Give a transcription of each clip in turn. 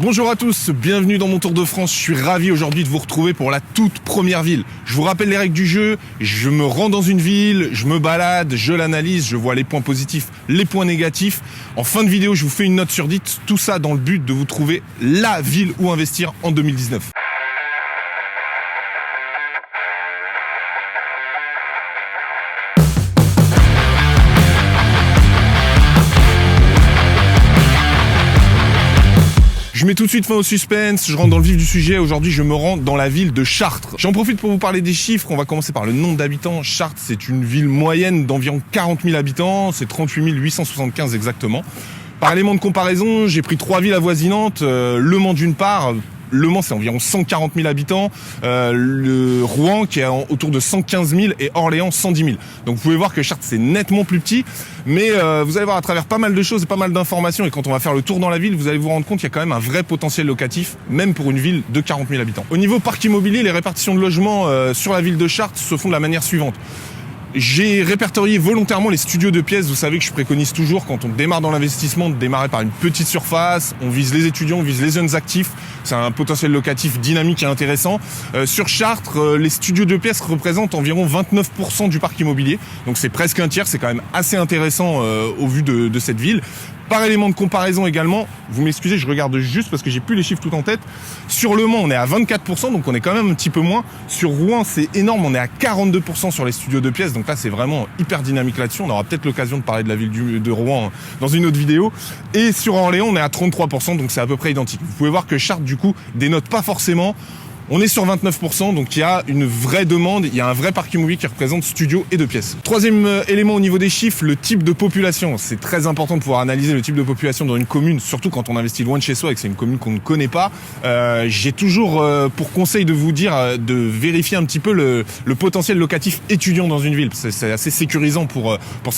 Bonjour à tous, bienvenue dans mon Tour de France. Je suis ravi aujourd'hui de vous retrouver pour la toute première ville. Je vous rappelle les règles du jeu, je me rends dans une ville, je me balade, je l'analyse, je vois les points positifs, les points négatifs. En fin de vidéo, je vous fais une note sur 10, tout ça dans le but de vous trouver la ville où investir en 2019. Je mets tout de suite fin au suspense, je rentre dans le vif du sujet. Aujourd'hui, je me rends dans la ville de Chartres. J'en profite pour vous parler des chiffres. On va commencer par le nombre d'habitants. Chartres, c'est une ville moyenne d'environ 40 000 habitants. C'est 38 875 exactement. Par élément de comparaison, j'ai pris 3 villes avoisinantes. Le Mans d'une part. Le Mans, c'est environ 140 000 habitants. Le Rouen, qui est autour de 115 000, et Orléans, 110 000. Donc vous pouvez voir que Chartres, c'est nettement plus petit. Mais vous allez voir à travers pas mal de choses et pas mal d'informations. Et quand on va faire le tour dans la ville, vous allez vous rendre compte qu'il y a quand même un vrai potentiel locatif, même pour une ville de 40 000 habitants. Au niveau parc immobilier, les répartitions de logements sur la ville de Chartres se font de la manière suivante. J'ai répertorié volontairement les studios de pièces. Vous savez que je préconise toujours, quand on démarre dans l'investissement, de démarrer par une petite surface. On vise les étudiants, on vise les jeunes actifs. C'est un potentiel locatif dynamique et intéressant. Sur Chartres, les studios de pièces représentent environ 29% du parc immobilier. Donc c'est presque un tiers, c'est quand même assez intéressant au vu de cette ville. Par élément de comparaison également, vous m'excusez, je regarde juste parce que j'ai plus les chiffres tout en tête. Sur Le Mans, on est à 24%, donc on est quand même un petit peu moins. Sur Rouen, c'est énorme, on est à 42% sur les studios de pièces. Donc là, c'est vraiment hyper dynamique là-dessus. On aura peut-être l'occasion de parler de la ville de Rouen dans une autre vidéo. Et sur Orléans, on est à 33%, donc c'est à peu près identique. Vous pouvez voir que Chartres, du coup, dénote pas forcément. On est sur 29%, donc il y a une vraie demande, il y a un vrai parc immobilier qui représente studio et de pièces. Troisième élément au niveau des chiffres, le type de population. C'est très important de pouvoir analyser le type de population dans une commune, surtout quand on investit loin de chez soi et que c'est une commune qu'on ne connaît pas. J'ai toujours pour conseil de vous dire de vérifier un petit peu le potentiel locatif étudiant dans une ville. C'est assez sécurisant pour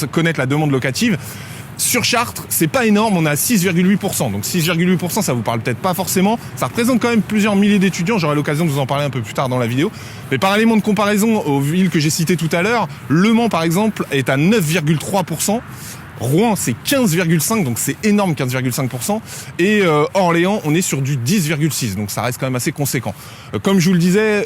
connaître la demande locative. Sur Chartres, c'est pas énorme, on est à 6,8%. Donc 6,8%, ça vous parle peut-être pas forcément. Ça représente quand même plusieurs milliers d'étudiants. J'aurai l'occasion de vous en parler un peu plus tard dans la vidéo. Mais par élément de comparaison aux villes que j'ai citées tout à l'heure, Le Mans, par exemple, est à 9,3%. Rouen, c'est 15,5%, donc c'est énorme, 15,5%. Et Orléans, on est sur du 10,6%, donc ça reste quand même assez conséquent. Comme je vous le disais,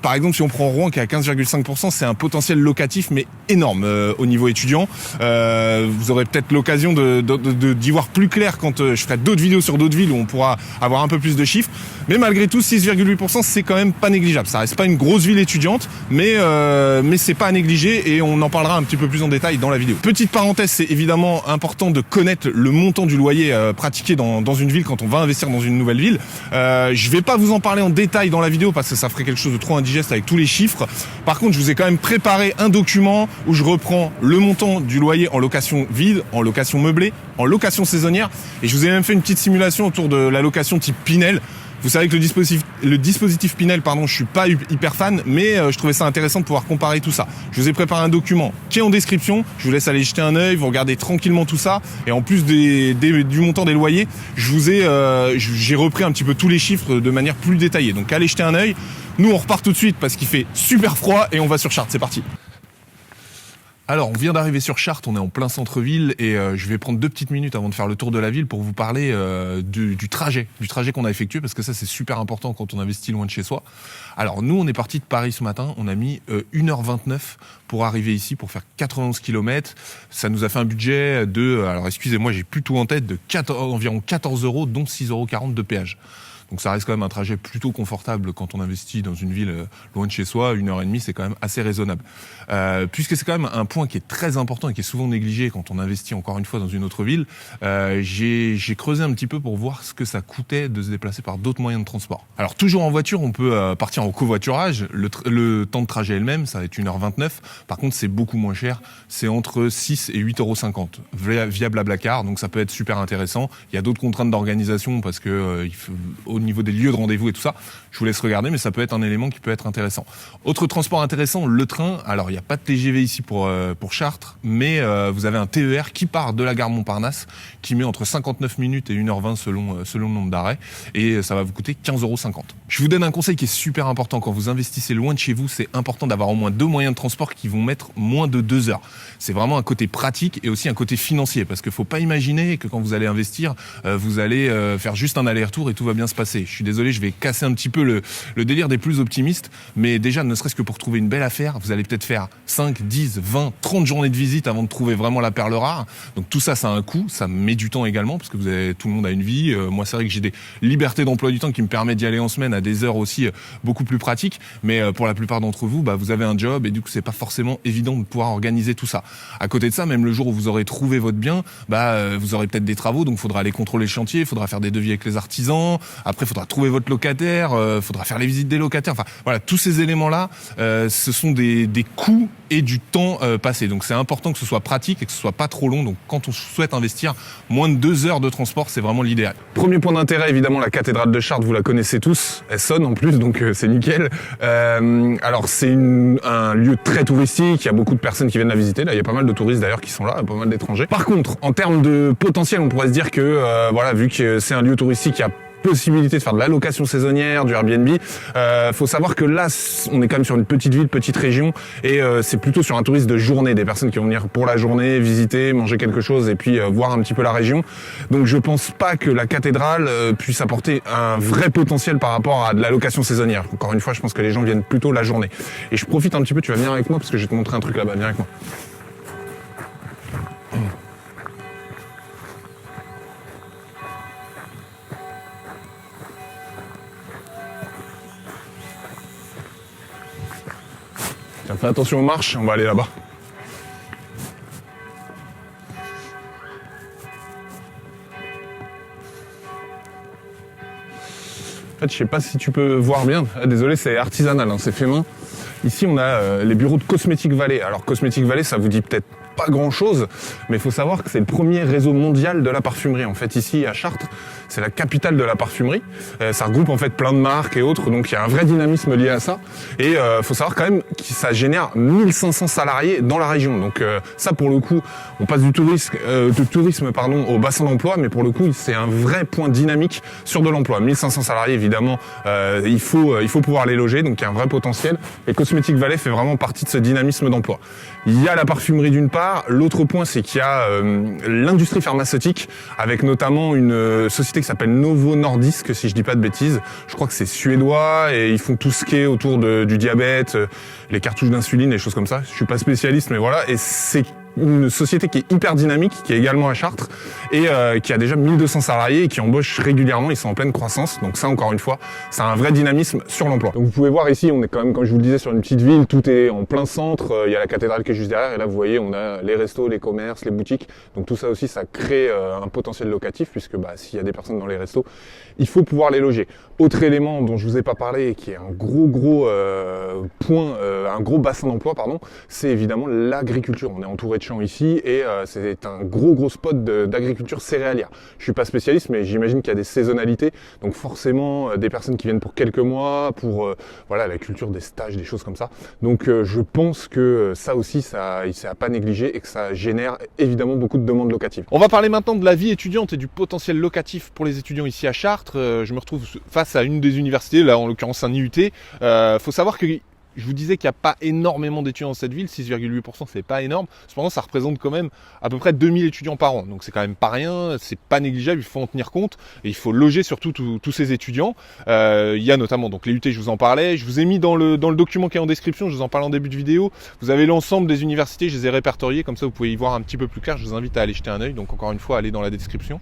par exemple, si on prend Rouen qui est à 15,5%, c'est un potentiel locatif, mais énorme au niveau étudiant. Vous aurez peut-être l'occasion d'y voir plus clair quand je ferai d'autres vidéos sur d'autres villes où on pourra avoir un peu plus de chiffres. Mais malgré tout, 6,8%, c'est quand même pas négligeable. Ça reste pas une grosse ville étudiante, mais c'est pas à négliger et on en parlera un petit peu plus en détail dans la vidéo. Petite parenthèse, c'est évidemment important de connaître le montant du loyer pratiqué dans une ville quand on va investir dans une nouvelle ville. Je vais pas vous en parler en détail dans la vidéo parce que ça ferait quelque chose de trop indigeste avec tous les chiffres. Par contre, je vous ai quand même préparé un document où je reprends le montant du loyer en location vide, en location meublée, en location saisonnière, et je vous ai même fait une petite simulation autour de la location type Pinel. Vous savez que le dispositif Pinel, je suis pas hyper fan, mais je trouvais ça intéressant de pouvoir comparer tout ça. Je vous ai préparé un document qui est en description. Je vous laisse aller jeter un œil, vous regardez tranquillement tout ça. Et en plus du montant des loyers, j'ai repris un petit peu tous les chiffres de manière plus détaillée. Donc allez jeter un œil. Nous, on repart tout de suite parce qu'il fait super froid et on va sur Chartres. C'est parti. Alors, on vient d'arriver sur Chartres, on est en plein centre-ville et je vais prendre 2 petites minutes avant de faire le tour de la ville pour vous parler du trajet qu'on a effectué parce que ça c'est super important quand on investit loin de chez soi. Alors nous, on est parti de Paris ce matin, on a mis 1h29 pour arriver ici, pour faire 91 km. Ça nous a fait un budget alors excusez-moi, j'ai plus tout en tête, de environ 14 €, dont 6,40 € de péage. Donc ça reste quand même un trajet plutôt confortable quand on investit dans une ville loin de chez soi. 1h30, c'est quand même assez raisonnable. Puisque c'est quand même un point qui est très important et qui est souvent négligé quand on investit encore une fois dans une autre ville, j'ai creusé un petit peu pour voir ce que ça coûtait de se déplacer par d'autres moyens de transport. Alors toujours en voiture, on peut partir en covoiturage. Le temps de trajet est le même, ça va être 1h29. Par contre, c'est beaucoup moins cher. C'est entre 6 et 8,50 € via Blablacar. Donc ça peut être super intéressant. Il y a d'autres contraintes d'organisation parce que au niveau des lieux de rendez-vous et tout ça. Je vous laisse regarder, mais ça peut être un élément qui peut être intéressant. Autre transport intéressant, le train. Alors, il n'y a pas de TGV ici pour Chartres, mais vous avez un TER qui part de la gare Montparnasse, qui met entre 59 minutes et 1h20 selon le nombre d'arrêts, et ça va vous coûter 15,50 €. Je vous donne un conseil qui est super important. Quand vous investissez loin de chez vous, c'est important d'avoir au moins 2 moyens de transport qui vont mettre moins de 2 heures. C'est vraiment un côté pratique et aussi un côté financier, parce qu'il faut pas imaginer que quand vous allez investir, vous allez faire juste un aller-retour et tout va bien se passer. Je suis désolé, je vais casser un petit peu le délire des plus optimistes, mais déjà, ne serait-ce que pour trouver une belle affaire, vous allez peut-être faire 5, 10, 20, 30 journées de visite avant de trouver vraiment la perle rare. Donc tout ça, ça a un coût, ça met du temps également, parce que tout le monde a une vie. Moi, c'est vrai que j'ai des libertés d'emploi du temps qui me permettent d'y aller en semaine à des heures aussi beaucoup plus pratiques, mais pour la plupart d'entre vous, vous avez un job et du coup, c'est pas forcément évident de pouvoir organiser tout ça. À côté de ça, même le jour où vous aurez trouvé votre bien, vous aurez peut-être des travaux, donc il faudra aller contrôler le chantier, il faudra faire des devis avec les artisans, après il faudra trouver votre locataire, il faudra faire les visites des locataires, enfin voilà, tous ces éléments-là, ce sont des coûts et du temps passé. Donc c'est important que ce soit pratique et que ce soit pas trop long. Donc quand on souhaite investir, moins de 2 heures de transport, c'est vraiment l'idéal. Premier point d'intérêt, évidemment, la cathédrale de Chartres, vous la connaissez tous, elle sonne en plus, donc c'est nickel. Alors c'est un lieu très touristique, il y a beaucoup de personnes qui viennent la visiter, là il y a pas mal de touristes d'ailleurs qui sont là, pas mal d'étrangers. Par contre, en termes de potentiel, on pourrait se dire que voilà, vu que c'est un lieu touristique, il y a possibilité de faire de la location saisonnière, du Airbnb. Faut savoir que là, on est quand même sur une petite ville, petite région, et c'est plutôt sur un tourisme de journée, des personnes qui vont venir pour la journée, visiter, manger quelque chose, et puis voir un petit peu la région. Donc je pense pas que la cathédrale puisse apporter un vrai potentiel par rapport à de la location saisonnière. Encore une fois, je pense que les gens viennent plutôt la journée. Et je profite un petit peu, tu vas venir avec moi, parce que je vais te montrer un truc là-bas, viens avec moi. Tiens, fais attention aux marches, on va aller là-bas. En fait, je sais pas si tu peux voir bien. Ah, désolé, c'est artisanal, hein, c'est fait main. Ici, on a les bureaux de Cosmétique Vallée. Alors, Cosmétique Vallée, ça vous dit peut-être pas grand-chose, mais il faut savoir que c'est le premier réseau mondial de la parfumerie. En fait, ici, à Chartres, c'est la capitale de la parfumerie. Ça regroupe en fait plein de marques et autres, donc il y a un vrai dynamisme lié à ça. Et faut savoir quand même que ça génère 1500 salariés dans la région. Donc ça, pour le coup, on passe du tourisme au bassin d'emploi, mais pour le coup, c'est un vrai point dynamique sur de l'emploi. 1500 salariés, évidemment, il faut pouvoir les loger, donc il y a un vrai potentiel. Et Cosmétique Vallée fait vraiment partie de ce dynamisme d'emploi. Il y a la parfumerie d'une part. L'autre point, c'est qu'il y a l'industrie pharmaceutique, avec notamment une société qui s'appelle Novo Nordisk, si je dis pas de bêtises. Je crois que c'est suédois et ils font tout ce qui est autour du diabète, les cartouches d'insuline, les choses comme ça. Je suis pas spécialiste, mais voilà. Et c'est une société qui est hyper dynamique, qui est également à Chartres et qui a déjà 1200 salariés et qui embauche régulièrement. Ils sont en pleine croissance. Donc ça, encore une fois, c'est un vrai dynamisme sur l'emploi. Donc vous pouvez voir ici, on est quand même, comme je vous le disais, sur une petite ville. Tout est en plein centre. Il y a la cathédrale qui est juste derrière. Et là, vous voyez, on a les restos, les commerces, les boutiques. Donc tout ça aussi, ça crée un potentiel locatif puisque s'il y a des personnes dans les restos, il faut pouvoir les loger. Autre élément dont je vous ai pas parlé et qui est un gros point, un gros bassin d'emploi, pardon, c'est évidemment l'agriculture. On est entouré de champs ici et c'est un gros spot d'agriculture céréalière. Je suis pas spécialiste, mais j'imagine qu'il y a des saisonnalités, donc forcément des personnes qui viennent pour quelques mois, pour voilà, la culture, des stages, des choses comme ça. Donc je pense que ça aussi, c'est à pas négliger et que ça génère évidemment beaucoup de demandes locatives. On va parler maintenant de la vie étudiante et du potentiel locatif pour les étudiants ici à Chartres. Je me retrouve face à une des universités, là en l'occurrence un IUT. Faut savoir que je vous disais qu'il n'y a pas énormément d'étudiants dans cette ville, 6,8%, c'est pas énorme. Cependant, ça représente quand même à peu près 2000 étudiants par an. Donc c'est quand même pas rien, c'est pas négligeable, il faut en tenir compte. Et il faut loger surtout tous ces étudiants. Il y a notamment donc les UT, je vous en parlais. Je vous ai mis dans le document qui est en description, je vous en parle en début de vidéo. Vous avez l'ensemble des universités, je les ai répertoriées, comme ça vous pouvez y voir un petit peu plus clair. Je vous invite à aller jeter un œil. Donc encore une fois, allez dans la description.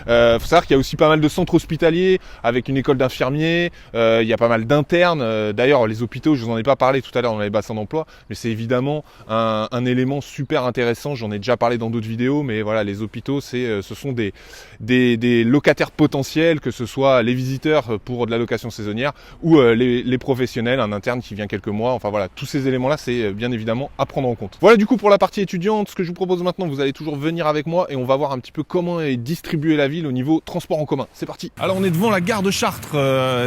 Faut savoir qu'il y a aussi pas mal de centres hospitaliers avec une école d'infirmiers. Il y a pas mal d'internes. D'ailleurs, les hôpitaux, je vous en ai pas parlé tout à l'heure dans les bassins d'emploi, mais c'est évidemment un élément super intéressant. J'en ai déjà parlé dans d'autres vidéos, mais voilà, les hôpitaux, ce sont des locataires potentiels, que ce soit les visiteurs pour de la location saisonnière ou les professionnels, un interne qui vient quelques mois. Enfin voilà, tous ces éléments-là, c'est bien évidemment à prendre en compte. Voilà du coup pour la partie étudiante. Ce que je vous propose maintenant, vous allez toujours venir avec moi et on va voir un petit peu comment est distribuée la ville au niveau transport en commun. C'est parti. Alors on est devant la gare de Chartres.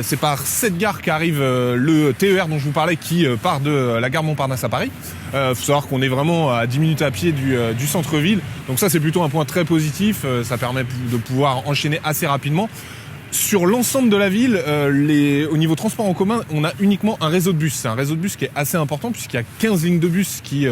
C'est par cette gare qu'arrive le TER dont je vous parlais, qui part de la gare Montparnasse à Paris. Faut savoir qu'on est vraiment à 10 minutes à pied du centre-ville. Donc ça, c'est plutôt un point très positif. Ça permet de pouvoir enchaîner assez rapidement. Sur l'ensemble de la ville, au niveau transport en commun, on a uniquement un réseau de bus. C'est un réseau de bus qui est assez important puisqu'il y a 15 lignes de bus qui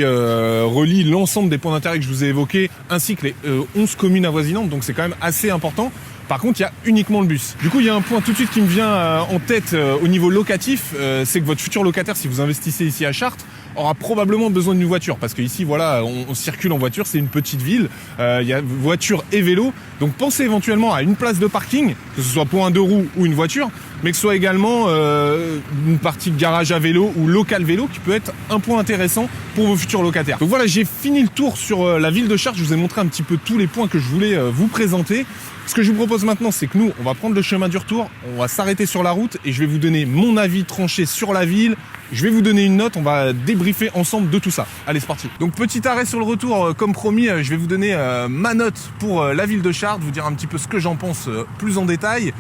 relient l'ensemble des points d'intérêt que je vous ai évoqués, ainsi que les 11 communes avoisinantes. Donc c'est quand même assez important. Par contre, il y a uniquement le bus. Du coup, il y a un point tout de suite qui me vient en tête au niveau locatif, c'est que votre futur locataire, si vous investissez ici à Chartres, aura probablement besoin d'une voiture, parce que ici, voilà, on circule en voiture, c'est une petite ville, il y a voiture et vélo, donc pensez éventuellement à une place de parking, que ce soit pour un 2 roues ou une voiture, mais que ce soit également une partie de garage à vélo ou local vélo, qui peut être un point intéressant pour vos futurs locataires. Donc voilà, j'ai fini le tour sur la ville de Chartres, je vous ai montré un petit peu tous les points que je voulais vous présenter. Ce que je vous propose maintenant, c'est que nous, on va prendre le chemin du retour, on va s'arrêter sur la route et je vais vous donner mon avis tranché sur la ville. Je vais vous donner une note, on va débriefer ensemble de tout ça. Allez, c'est parti. Donc petit arrêt sur le retour, comme promis, je vais vous donner ma note pour la ville de Chartres, vous dire un petit peu ce que j'en pense plus en détail.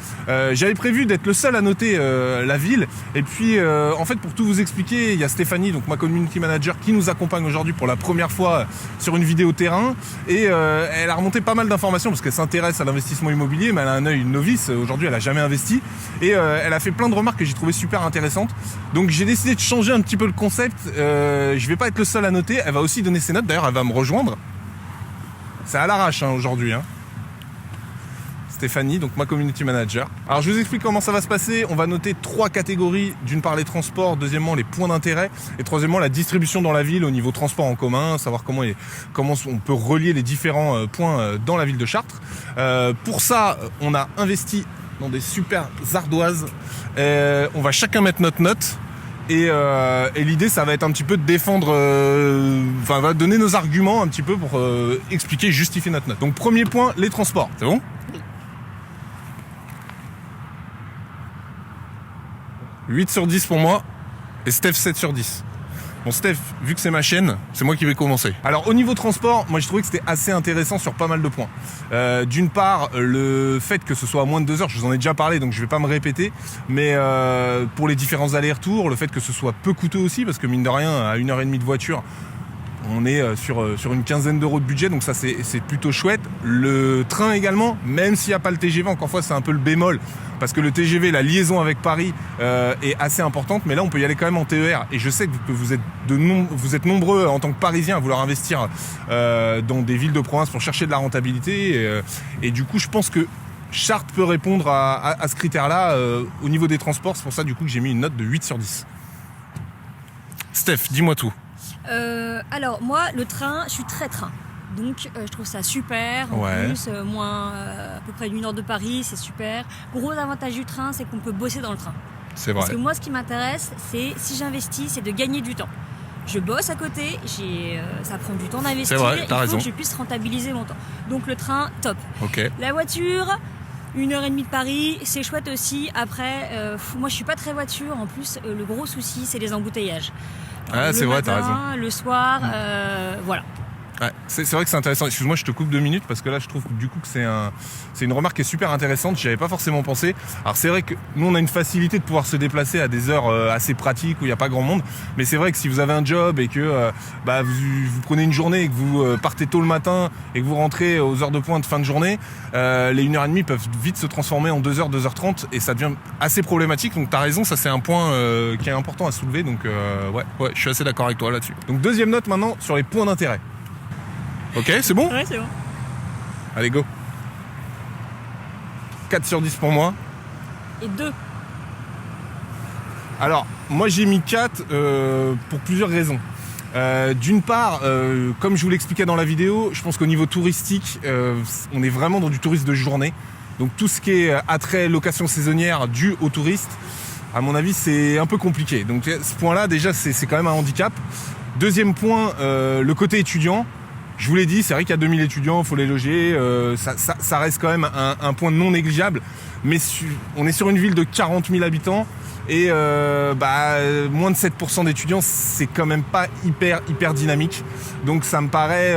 J'avais prévu d'être le seul à noter la ville. Et puis, en fait, pour tout vous expliquer, il y a Stéphanie, donc ma community manager, qui nous accompagne aujourd'hui pour la première fois sur une vidéo terrain. Et elle a remonté pas mal d'informations parce qu'elle s'intéresse à l'investissement immobilier, mais elle a un œil novice. Aujourd'hui, elle a jamais investi. Et elle a fait plein de remarques que j'ai trouvé super intéressantes. Donc j'ai décidé de changer un petit peu le concept. Je vais pas être le seul à noter. Elle va aussi donner ses notes. D'ailleurs, elle va me rejoindre. C'est à l'arrache aujourd'hui. Stéphanie, donc ma community manager. Alors je vous explique comment ça va se passer. On va noter 3 catégories. D'une part les transports, deuxièmement les points d'intérêt et troisièmement la distribution dans la ville au niveau transport en commun, savoir comment on peut relier les différents points dans la ville de Chartres. Pour ça, on a investi dans des super ardoises. On va chacun mettre notre note. Et l'idée, ça va être un petit peu de défendre, va donner nos arguments un petit peu pour expliquer et justifier notre note. Donc premier point, les transports. C'est bon ? 8 sur 10 pour moi et Steph 7 sur 10. Bon Steph, vu que c'est ma chaîne, c'est moi qui vais commencer. Alors au niveau transport, moi je trouvais que c'était assez intéressant sur pas mal de points. D'une part, le fait que ce soit à moins de 2 heures, je vous en ai déjà parlé donc je vais pas me répéter, mais pour les différents allers-retours, le fait que ce soit peu coûteux aussi, parce que mine de rien, à 1h30 de voiture, on est sur une quinzaine d'euros de budget, donc ça c'est plutôt chouette. Le train également, même s'il n'y a pas le TGV, encore une fois c'est un peu le bémol, parce que le TGV, la liaison avec Paris est assez importante, mais là on peut y aller quand même en TER. Et je sais que vous êtes nombreux en tant que Parisiens à vouloir investir dans des villes de province pour chercher de la rentabilité. Et du coup je pense que Chartres peut répondre à ce critère-là au niveau des transports. C'est pour ça du coup que j'ai mis une note de 8 sur 10. Steph, dis-moi tout. Alors moi le train, je suis très train, donc je trouve ça super. En plus, moins à peu près 1 heure de Paris, c'est super. Gros avantage du train, c'est qu'on peut bosser dans le train. C'est vrai. Parce que moi ce qui m'intéresse, c'est si j'investis, c'est de gagner du temps. Je bosse à côté, ça prend du temps d'investir. C'est vrai, t'as raison. Il faut que je puisse rentabiliser mon temps. Donc le train, top. Ok. La voiture, 1h30 de Paris, c'est chouette aussi. Après, moi je suis pas très voiture. En plus, le gros souci, c'est les embouteillages. Ah, c'est vrai, t'as raison. Le soir, voilà. Ouais, c'est vrai que c'est intéressant. Excuse-moi, je te coupe 2 minutes parce que là, je trouve du coup que c'est une remarque qui est super intéressante. J'y avais pas forcément pensé. Alors c'est vrai que nous, on a une facilité de pouvoir se déplacer à des heures assez pratiques où il n'y a pas grand monde. Mais c'est vrai que si vous avez un job et que vous prenez une journée et que vous partez tôt le matin et que vous rentrez aux heures de pointe fin de journée, les 1h30 peuvent vite se transformer en 2h, 2h30 et ça devient assez problématique. Donc t'as raison, ça c'est un point qui est important à soulever. Donc ouais, je suis assez d'accord avec toi là-dessus. Donc deuxième note maintenant sur les points d'intérêt. Ok, c'est bon ? Ouais, c'est bon. Allez, go. 4 sur 10 pour moi. Et 2. Alors, moi j'ai mis 4 pour plusieurs raisons. D'une part, comme je vous l'expliquais dans la vidéo, je pense qu'au niveau touristique, on est vraiment dans du tourisme de journée. Donc tout ce qui est attrait, location saisonnière dû aux touristes, à mon avis, c'est un peu compliqué. Donc ce point-là, déjà, c'est quand même un handicap. Deuxième point, le côté étudiant. Je vous l'ai dit, c'est vrai qu'il y a 2000 étudiants, il faut les loger, ça reste quand même un point non négligeable, mais on est sur une ville de 40 000 habitants et moins de 7% d'étudiants, c'est quand même pas hyper dynamique. Donc ça me paraît,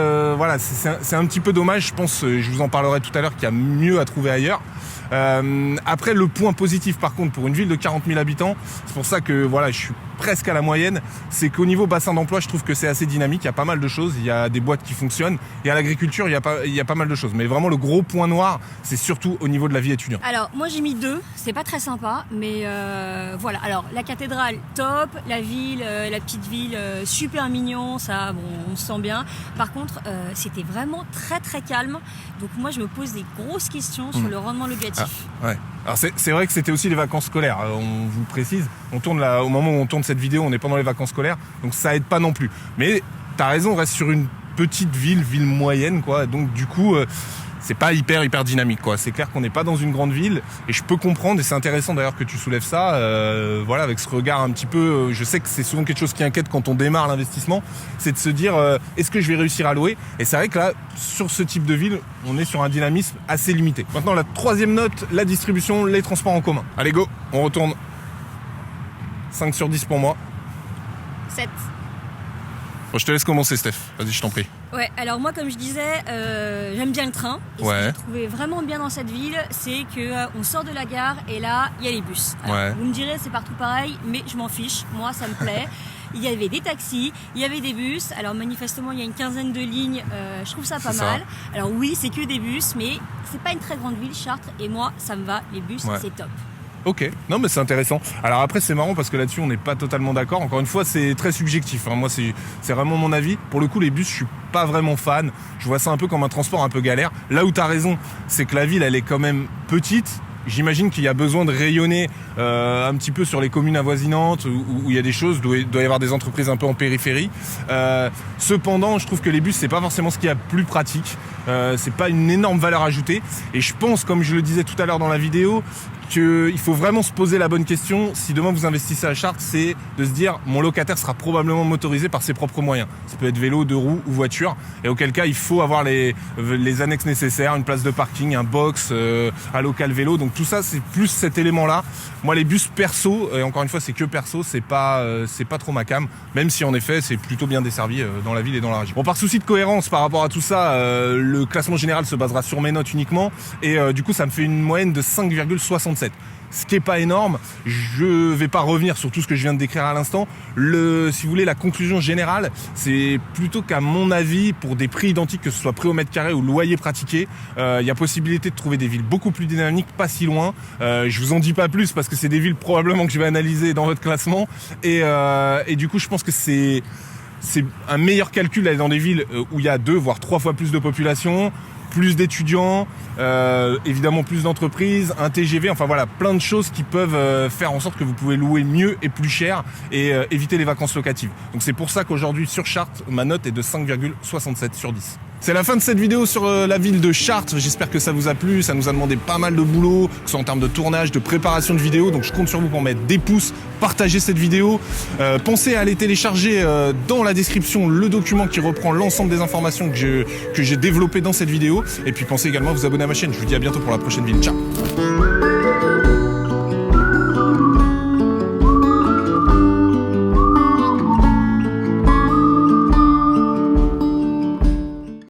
c'est un petit peu dommage, je pense, je vous en parlerai tout à l'heure, qu'il y a mieux à trouver ailleurs. Après, le point positif par contre pour une ville de 40 000 habitants, c'est pour ça que je suis presque à la moyenne, c'est qu'au niveau bassin d'emploi, je trouve que c'est assez dynamique, il y a pas mal de choses, il y a des boîtes qui fonctionnent, et à l'agriculture, il y a pas mal de choses. Mais vraiment, le gros point noir, c'est surtout au niveau de la vie étudiante. Alors, moi j'ai mis 2, c'est pas très sympa, mais voilà. Alors, la cathédrale, top, la ville, la petite ville, super mignon, ça, bon, on se sent bien. Par contre, c'était vraiment très calme, donc moi je me pose des grosses questions sur le rendement locatif. Ah, ouais. Alors c'est vrai que c'était aussi les vacances scolaires, on vous précise, on tourne au moment où on tourne cette vidéo, on est pendant les vacances scolaires, donc ça aide pas non plus. Mais t'as raison, on reste sur une petite ville moyenne, quoi, donc du coup c'est pas hyper dynamique, quoi. C'est clair qu'on n'est pas dans une grande ville, et je peux comprendre, et c'est intéressant d'ailleurs que tu soulèves ça, avec ce regard un petit peu, je sais que c'est souvent quelque chose qui inquiète quand on démarre l'investissement, c'est de se dire est-ce que je vais réussir à louer? Et c'est vrai que là, sur ce type de ville, on est sur un dynamisme assez limité. Maintenant, la troisième note, la distribution, les transports en commun. Allez go, on retourne. 5 sur 10 pour moi. 7. Bon, je te laisse commencer, Steph. Vas-y, je t'en prie. Ouais, alors moi, comme je disais, j'aime bien le train. Et ce que j'ai trouvé vraiment bien dans cette ville, c'est que on sort de la gare et là, il y a les bus. Alors, vous me direz, c'est partout pareil, mais je m'en fiche. Moi, ça me plaît. Il y avait des taxis, il y avait des bus. Alors manifestement, il y a une quinzaine de lignes. Je trouve ça pas mal. Alors oui, c'est que des bus, mais c'est pas une très grande ville, Chartres. Et moi, ça me va. Les bus, c'est top. Ok, non mais c'est intéressant. Alors après c'est marrant parce que là-dessus on n'est pas totalement d'accord. Encore une fois c'est très subjectif, hein. Moi c'est vraiment mon avis. Pour le coup les bus je suis pas vraiment fan. Je vois ça un peu comme un transport un peu galère. Là où t'as raison, c'est que la ville elle est quand même petite. J'imagine qu'il y a besoin de rayonner un petit peu sur les communes avoisinantes où il y a des choses, doit y avoir des entreprises un peu en périphérie. Cependant, je trouve que les bus, c'est pas forcément ce qu'il y a de plus pratique. C'est pas une énorme valeur ajoutée. Et je pense, comme je le disais tout à l'heure dans la vidéo, qu'il faut vraiment se poser la bonne question. Si demain vous investissez à Chartres, c'est de se dire mon locataire sera probablement motorisé par ses propres moyens. Ça peut être vélo, 2 roues ou voiture. Et auquel cas, il faut avoir les annexes nécessaires, une place de parking, un box, un local vélo. Donc tout ça, c'est plus cet élément-là. Moi, les bus perso, et encore une fois, c'est que perso, c'est pas trop ma came. Même si en effet, c'est plutôt bien desservi dans la ville et dans la région. Bon, par souci de cohérence par rapport à tout ça, le classement général se basera sur mes notes uniquement. Et du coup, ça me fait une moyenne de 5,67. Ce qui est pas énorme. Je vais pas revenir sur tout ce que je viens de décrire à l'instant. Si vous voulez, la conclusion générale, c'est plutôt qu'à mon avis, pour des prix identiques, que ce soit prix au mètre carré ou loyer pratiqué, il y a possibilité de trouver des villes beaucoup plus dynamiques, pas si loin. Je vous en dis pas plus parce que c'est des villes probablement que je vais analyser dans votre classement. Et du coup, je pense que c'est un meilleur calcul d'aller dans des villes où il y a 2 voire 3 fois plus de population, plus d'étudiants, évidemment plus d'entreprises, un TGV, enfin voilà, plein de choses qui peuvent faire en sorte que vous pouvez louer mieux et plus cher et éviter les vacances locatives. Donc c'est pour ça qu'aujourd'hui sur Chartres, ma note est de 5,67 sur 10. C'est la fin de cette vidéo sur la ville de Chartres. J'espère que ça vous a plu. Ça nous a demandé pas mal de boulot, que ce soit en termes de tournage, de préparation de vidéo. Donc je compte sur vous pour mettre des pouces, partager cette vidéo. Pensez à aller télécharger dans la description le document qui reprend l'ensemble des informations que j'ai développées dans cette vidéo. Et puis pensez également à vous abonner à ma chaîne. Je vous dis à bientôt pour la prochaine vidéo. Ciao.